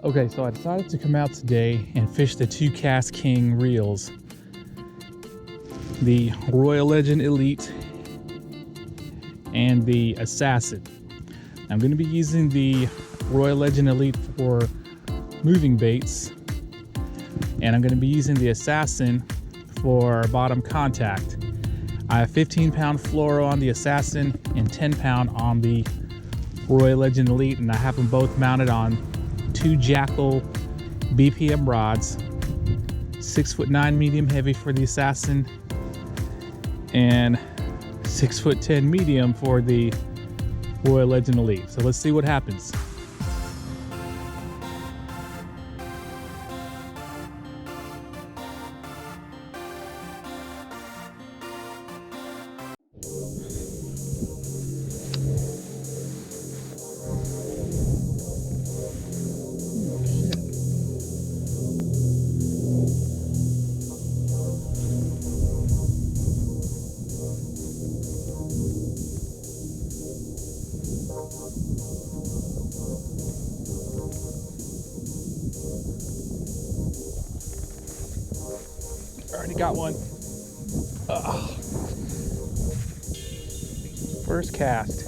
Okay, so I decided to come out today and fish the two Kastking reels. The Royal Legend Elite and the Assassin. I'm going to be using the Royal Legend Elite for moving baits, and I'm going to be using the Assassin for bottom contact. I have 15-pound fluoro on the Assassin and 10-pound on the Royal Legend Elite, and I have them both mounted on 2 Jackall BPM rods, 6'9" medium heavy for the Assassin and 6'10" medium for the Royal Legend Elite. So let's see what happens. Already got one. Ugh. First cast.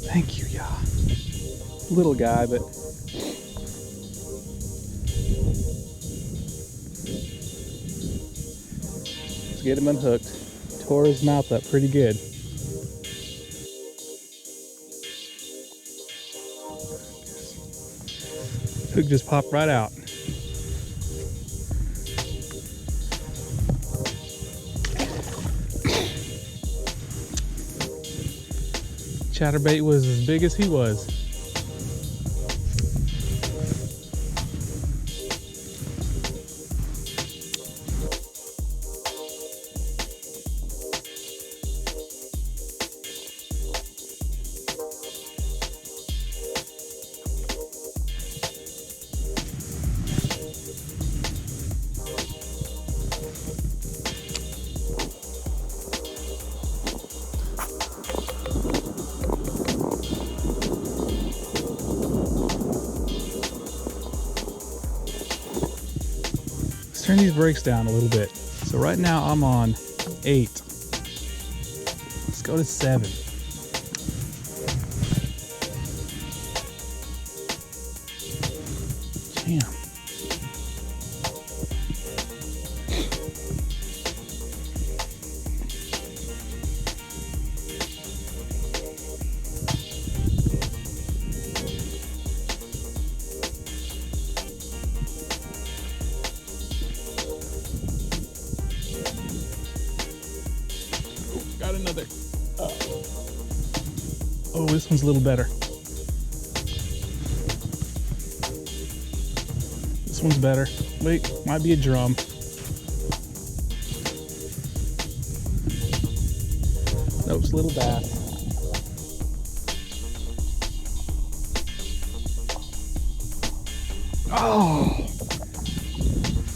Thank you, yeah. Little guy, but let's get him unhooked. Tore his mouth up pretty good. Hook just popped right out. Chatterbait was as big as he was. Turn these brakes down a little bit. So right now I'm on 8. Let's go to 7. Damn. Got another. Oh, this one's a little better. This one's better. Wait, might be a drum. Nope, it's a little bass. Oh,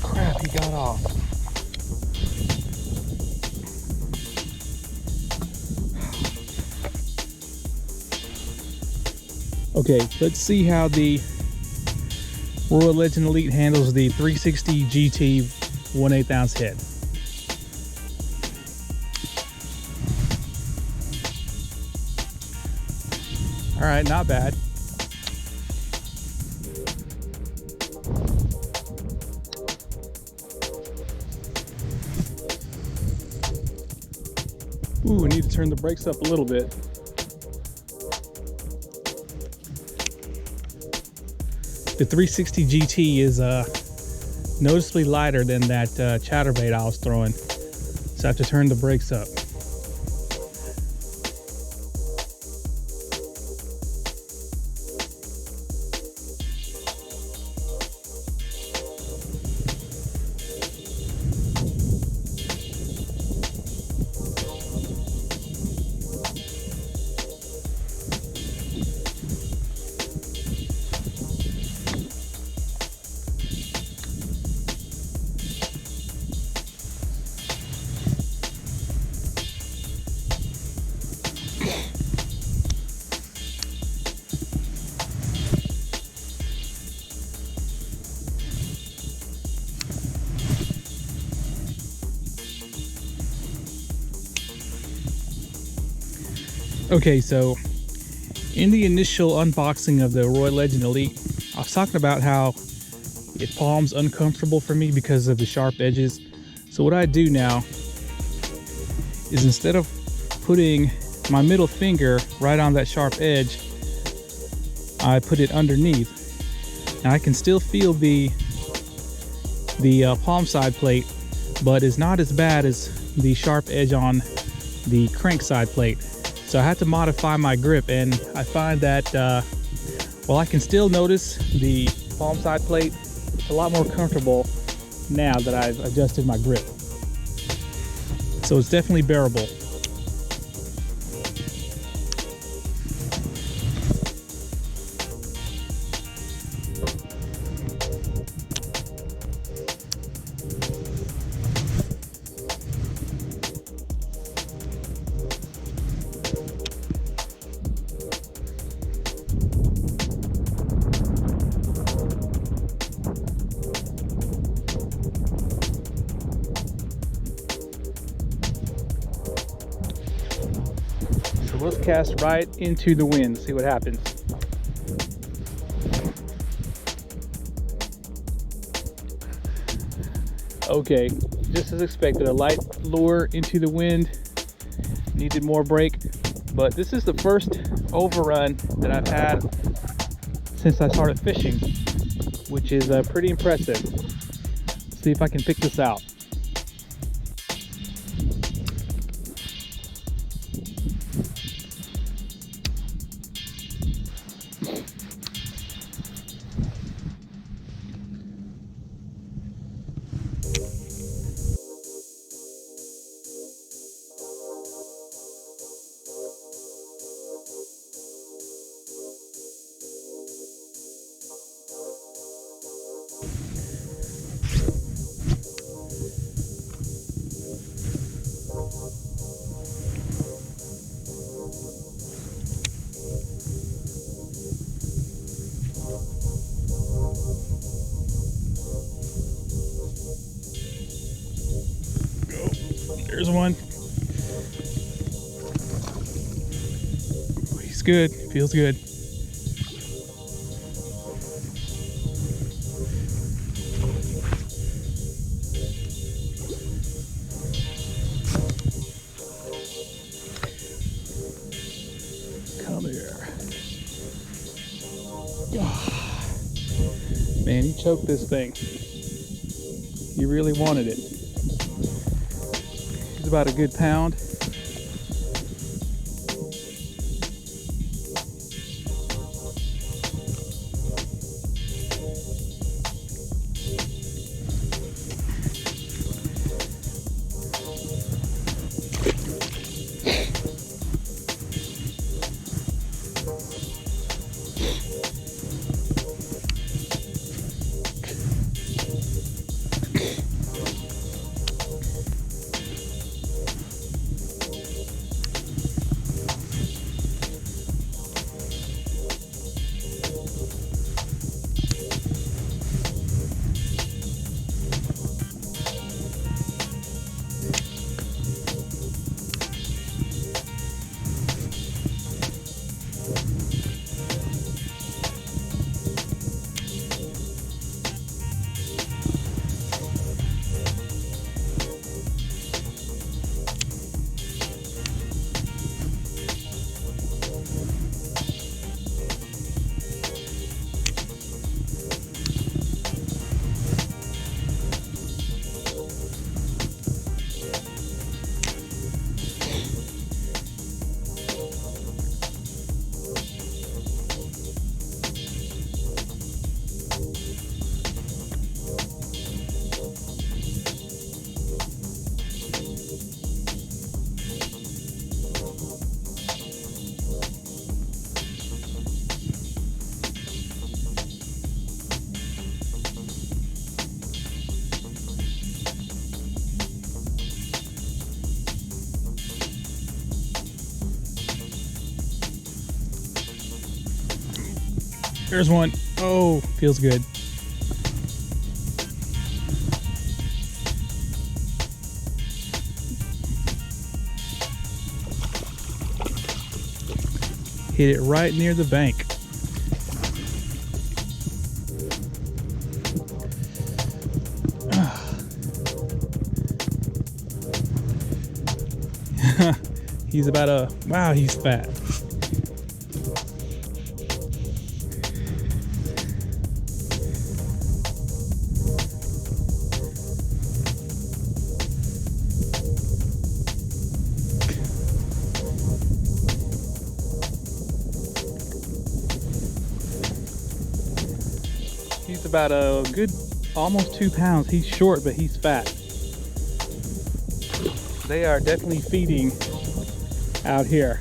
crap, he got off. Okay, let's see how the Royal Legend Elite handles the 360 GT 1/8 ounce head. All right, not bad. Ooh, I need to turn the brakes up a little bit. The 360 GT is noticeably lighter than that chatterbait I was throwing, so I have to turn the brakes up. Okay, so in the initial unboxing of the Roy Legend Elite, I was talking about how it palms uncomfortable for me because of the sharp edges. So what I do now is, instead of putting my middle finger right on that sharp edge, I put it underneath. Now I can still feel the palm side plate, but it's not as bad as the sharp edge on the crank side plate. So I had to modify my grip, and I find that while I can still notice the palm side plate, it's a lot more comfortable now that I've adjusted my grip. So it's definitely bearable. Let's cast right into the wind, see what happens. Okay, just as expected, a light lure into the wind. Needed more brake, but this is the first overrun that I've had since I started fishing, which is pretty impressive. Let's see if I can pick this out. There's one. He's good, feels good. Come here. Oh, man, he choked this thing. He really wanted it. About a good pound. There's one. Oh, feels good. Hit it right near the bank. He's about wow, he's fat. He's about a good almost 2 pounds. He's short, but he's fat. They are definitely feeding out here.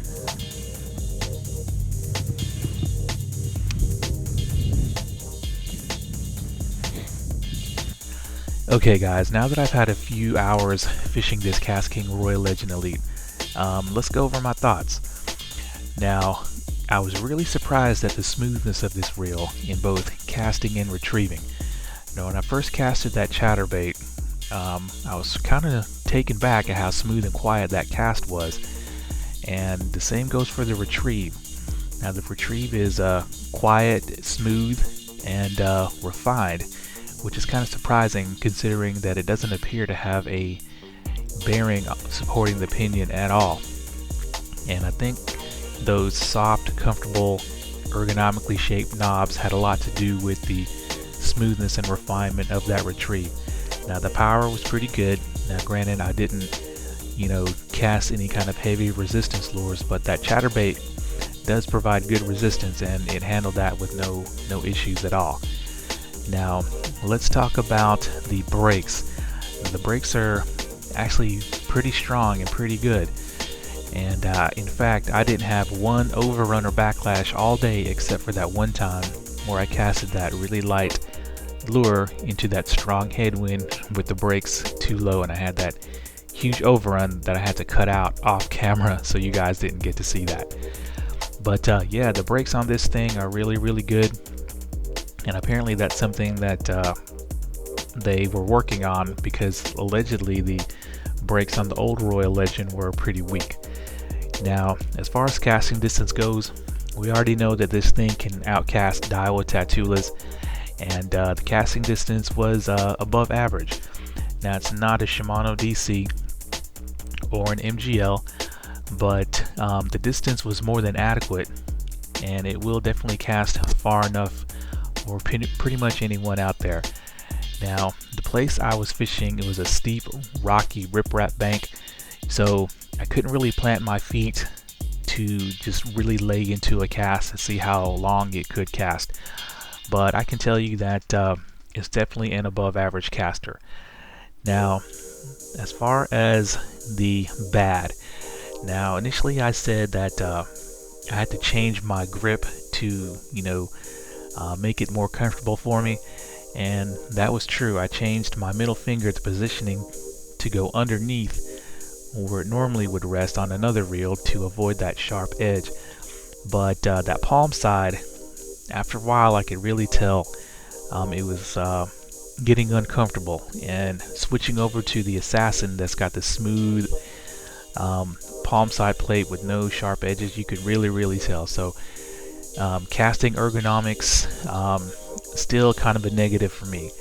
Okay guys, now that I've had a few hours fishing this Kastking Royal Legend Elite, let's go over my thoughts. Now, I was really surprised at the smoothness of this reel in both casting and retrieving. You know, when I first casted that chatterbait, I was kind of taken back at how smooth and quiet that cast was. And the same goes for the retrieve. Now the retrieve is quiet, smooth, and refined, which is kind of surprising considering that it doesn't appear to have a bearing supporting the pinion at all. And I think those soft, comfortable, ergonomically shaped knobs had a lot to do with the smoothness and refinement of that retrieve. Now the power was pretty good. Now granted, I didn't, you know, cast any kind of heavy resistance lures, but that chatterbait does provide good resistance, and it handled that with no issues at all. Now let's talk about the brakes. The brakes are actually pretty strong and pretty good, and in fact I didn't have one overrun or backlash all day except for that one time where I casted that really light lure into that strong headwind with the brakes too low, and I had that huge overrun that I had to cut out off camera, so you guys didn't get to see that. But yeah, the brakes on this thing are really good, and apparently that's something that they were working on, because allegedly the brakes on the old Royal Legend were pretty weak. Now as far as casting distance goes, we already know that this thing can outcast DAIWA Tatulas, and the casting distance was above average. Now it's not a Shimano DC or an MGL, but the distance was more than adequate, and it will definitely cast far enough for pretty much anyone out there. Now the place I was fishing, it was a steep, rocky riprap bank, so I couldn't really plant my feet to just really lay into a cast and see how long it could cast. But I can tell you that it's definitely an above average caster. Now as far as the bad, now initially I said that I had to change my grip to, you know, make it more comfortable for me, and that was true. I changed my middle finger to positioning to go underneath where it normally would rest on another reel to avoid that sharp edge. But that palm side, after a while I could really tell it was getting uncomfortable, and switching over to the Assassin that's got the smooth palm side plate with no sharp edges, you could really tell. So casting ergonomics, still kind of a negative for me,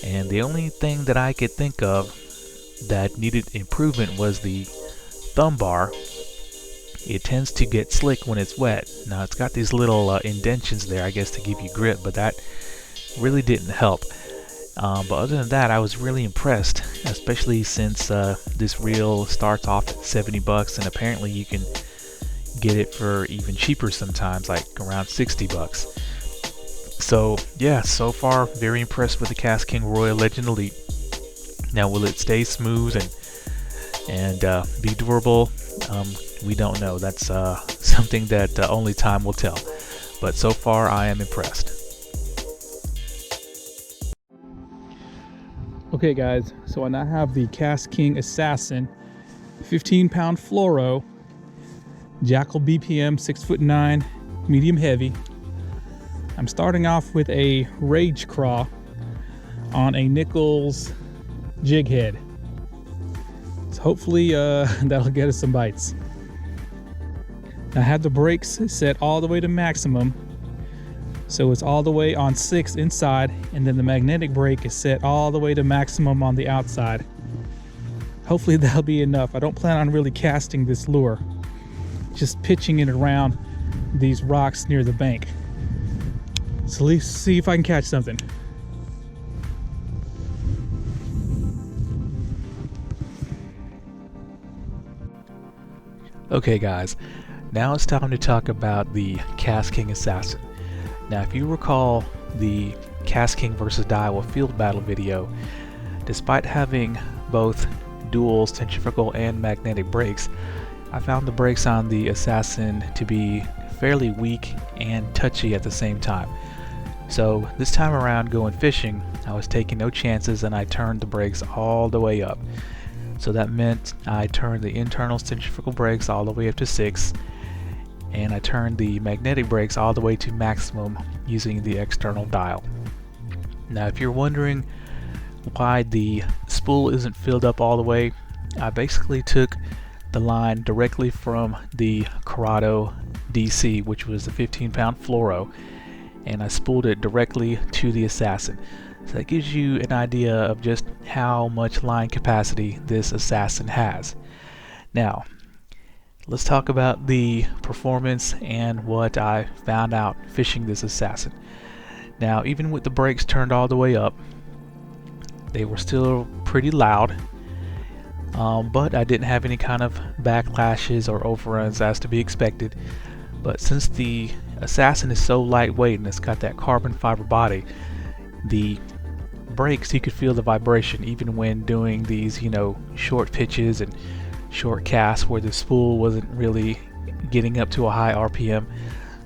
and the only thing that I could think of that needed improvement was the thumb bar. It tends to get slick when it's wet. Now it's got these little indentions there, I guess, to give you grip, but that really didn't help. But other than that, I was really impressed, especially since this reel starts off at 70 bucks, and apparently you can get it for even cheaper sometimes, like around 60 bucks. So yeah, so far very impressed with the Kastking Royal Legend Elite. Now will it stay smooth and be durable? We don't know. That's something that only time will tell. But so far I am impressed. Okay guys, so I now have the Kastking Assassin 15-pound fluoro Jackall BPM 6'9", medium heavy. I'm starting off with a Rage Craw on a Nichols jig head. So hopefully that'll get us some bites. I have the brakes set all the way to maximum, so it's all the way on 6 inside, and then the magnetic brake is set all the way to maximum on the outside. Hopefully that'll be enough. I don't plan on really casting this lure, just pitching it around these rocks near the bank. So let's see if I can catch something. Okay guys, now it's time to talk about the Kastking Assassin. Now if you recall the Kastking vs DAIWA field battle video, despite having both dual centrifugal and magnetic brakes, I found the brakes on the Assassin to be fairly weak and touchy at the same time. So this time around going fishing, I was taking no chances and I turned the brakes all the way up. So that meant I turned the internal centrifugal brakes all the way up to 6, and I turned the magnetic brakes all the way to maximum using the external dial. Now if you're wondering why the spool isn't filled up all the way, I basically took the line directly from the CURADO DC, which was the 15-pound fluoro, and I spooled it directly to the Assassin. So that gives you an idea of just how much line capacity this Assassin has. Now, let's talk about the performance and what I found out fishing this Assassin. Now, even with the brakes turned all the way up, they were still pretty loud, but I didn't have any kind of backlashes or overruns as to be expected. But since the Assassin is so lightweight and it's got that carbon fiber body, the brakes, you could feel the vibration even when doing these, short pitches and short casts where the spool wasn't really getting up to a high RPM.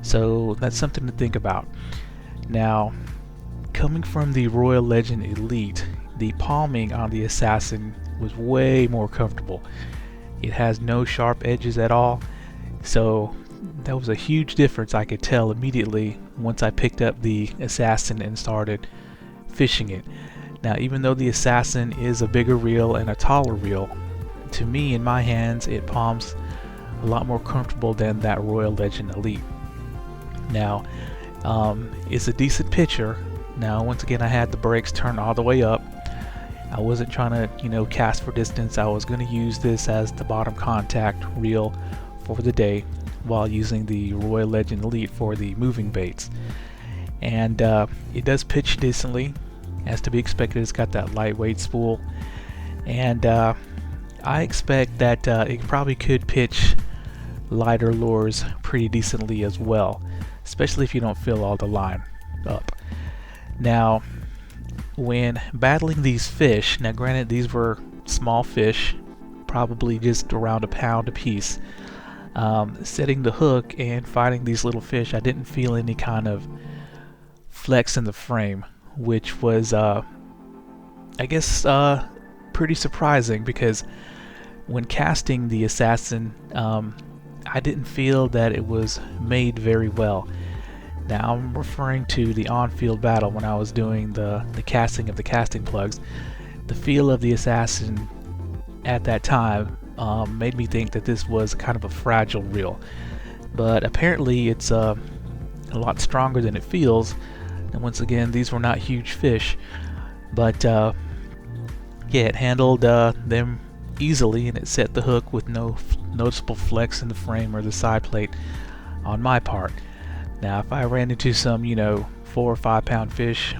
So that's something to think about. Now, coming from the Royal Legend Elite, the palming on the Assassin was way more comfortable. It has no sharp edges at all, so that was a huge difference I could tell immediately once I picked up the Assassin and started fishing it. Now, even though the Assassin is a bigger reel and a taller reel, to me, in my hands, it palms a lot more comfortable than that Royal Legend Elite. Now, it's a decent pitcher. Now, once again, I had the brakes turned all the way up. I wasn't trying to, cast for distance. I was going to use this as the bottom contact reel for the day while using the Royal Legend Elite for the moving baits. And it does pitch decently, as to be expected. It's got that lightweight spool, and I expect that it probably could pitch lighter lures pretty decently as well, especially if you don't fill all the line up. Now, when battling these fish, now granted these were small fish, probably just around a pound a piece, setting the hook and fighting these little fish, I didn't feel any kind of flex in the frame, which was I guess pretty surprising, because when casting the Assassin, I didn't feel that it was made very well. Now I'm referring to the on-field battle when I was doing the casting of the casting plugs. The feel of the Assassin at that time made me think that this was kind of a fragile reel, but apparently it's a lot stronger than it feels. And once again, these were not huge fish, but yeah, it handled them easily, and it set the hook with no noticeable flex in the frame or the side plate on my part. Now, if I ran into some, 4 or 5 pound fish,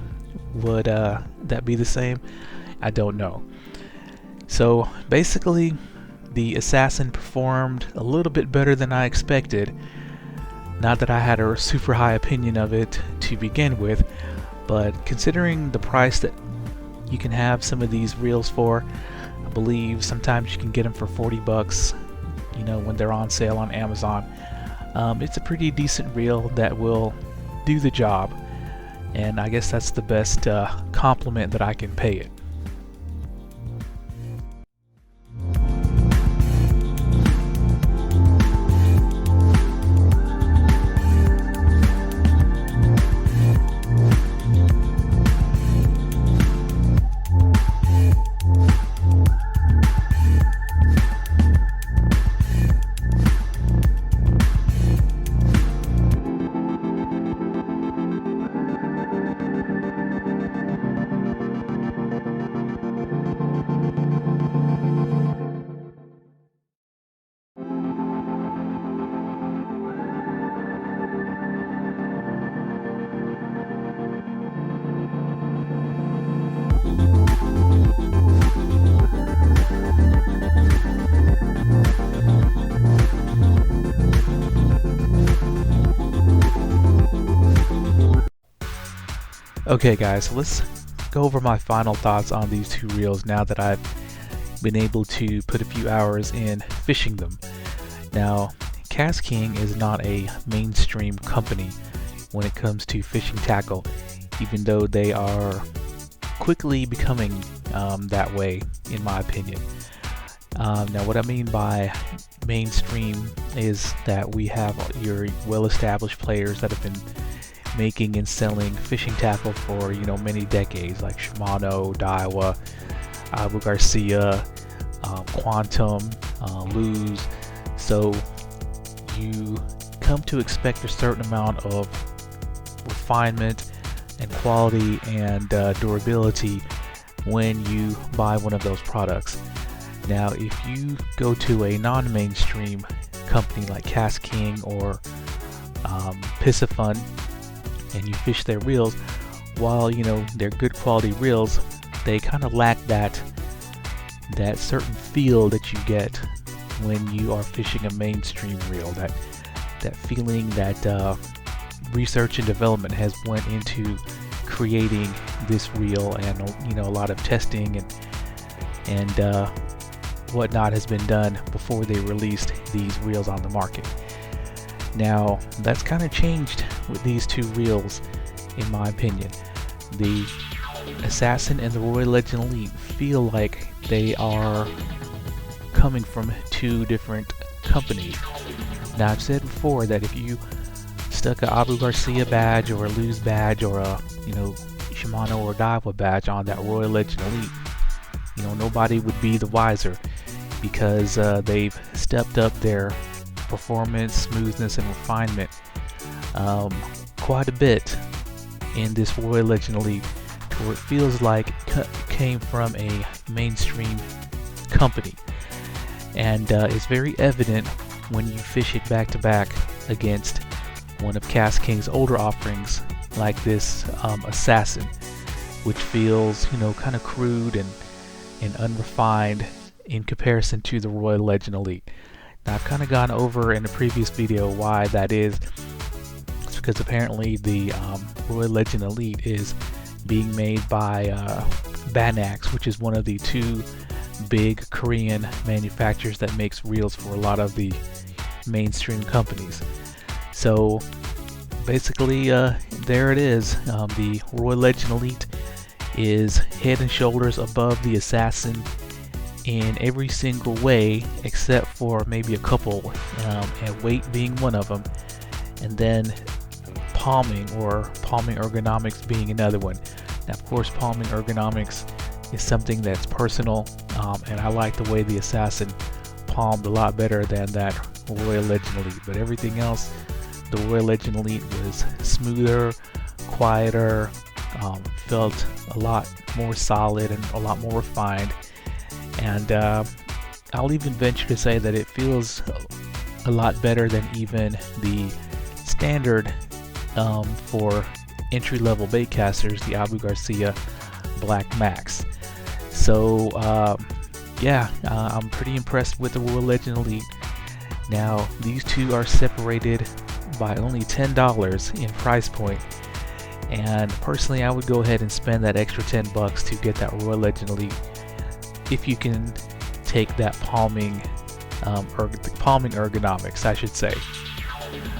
would that be the same? I don't know. So basically, the Assassin performed a little bit better than I expected. Not that I had a super high opinion of it to begin with, but considering the price that you can have some of these reels for, I believe sometimes you can get them for 40 bucks, when they're on sale on Amazon. It's a pretty decent reel that will do the job, and I guess that's the best compliment that I can pay it. Okay guys, so let's go over my final thoughts on these two reels now that I've been able to put a few hours in fishing them. Now, Kastking is not a mainstream company when it comes to fishing tackle, even though they are quickly becoming that way, in my opinion. Now, what I mean by mainstream is that we have your well-established players that have been making and selling fishing tackle for, you know, many decades, like SHIMANO, DAIWA, GARCIA, Quantum, LEWS. So you come to expect a certain amount of refinement and quality and durability when you buy one of those products. Now, if you go to a non-mainstream company like Kastking or PISCIFUN and you fish their reels, while you know they're good quality reels, they kind of lack that certain feel that you get when you are fishing a mainstream reel. That feeling that research and development has went into creating this reel, and you know, a lot of testing and whatnot has been done before they released these reels on the market. Now, that's kind of changed with these two reels, in my opinion. The Assassin and the Royal Legend Elite feel like they are coming from two different companies. Now, I've said before that if you stuck a Abu Garcia badge or a LEWS badge or a, you know, SHIMANO or DAIWA badge on that Royal Legend Elite, you know, nobody would be the wiser, because they've stepped up their performance, smoothness, and refinement quite a bit in this Royal Legend Elite, to where it feels like it came from a mainstream company. And it's very evident when you fish it back to back against one of Kastking's older offerings, like this Assassin, which feels, you know, kind of crude and unrefined in comparison to the Royal Legend Elite. Now, I've kind of gone over in a previous video why that is. It's because apparently the Royal Legend Elite is being made by BANTAM, which is one of the two big Korean manufacturers that makes reels for a lot of the mainstream companies. So basically, there it is. The Royal Legend Elite is head and shoulders above the Assassin in every single way, except for maybe a couple, and weight being one of them, and then palming ergonomics being another one. Now, of course, palming ergonomics is something that's personal, and I like the way the Assassin palmed a lot better than that Royal Legend Elite. But everything else, the Royal Legend Elite was smoother, quieter, felt a lot more solid and a lot more refined. And I'll even venture to say that it feels a lot better than even the standard for entry-level baitcasters, the Abu Garcia Black Max. So yeah, I'm pretty impressed with the Royal Legend Elite. Now, these two are separated by only $10 in price point, and personally I would go ahead and spend that extra $10 to get that Royal Legend Elite, if you can take that palming ergonomics, I should say.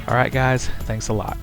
Alright guys, thanks a lot.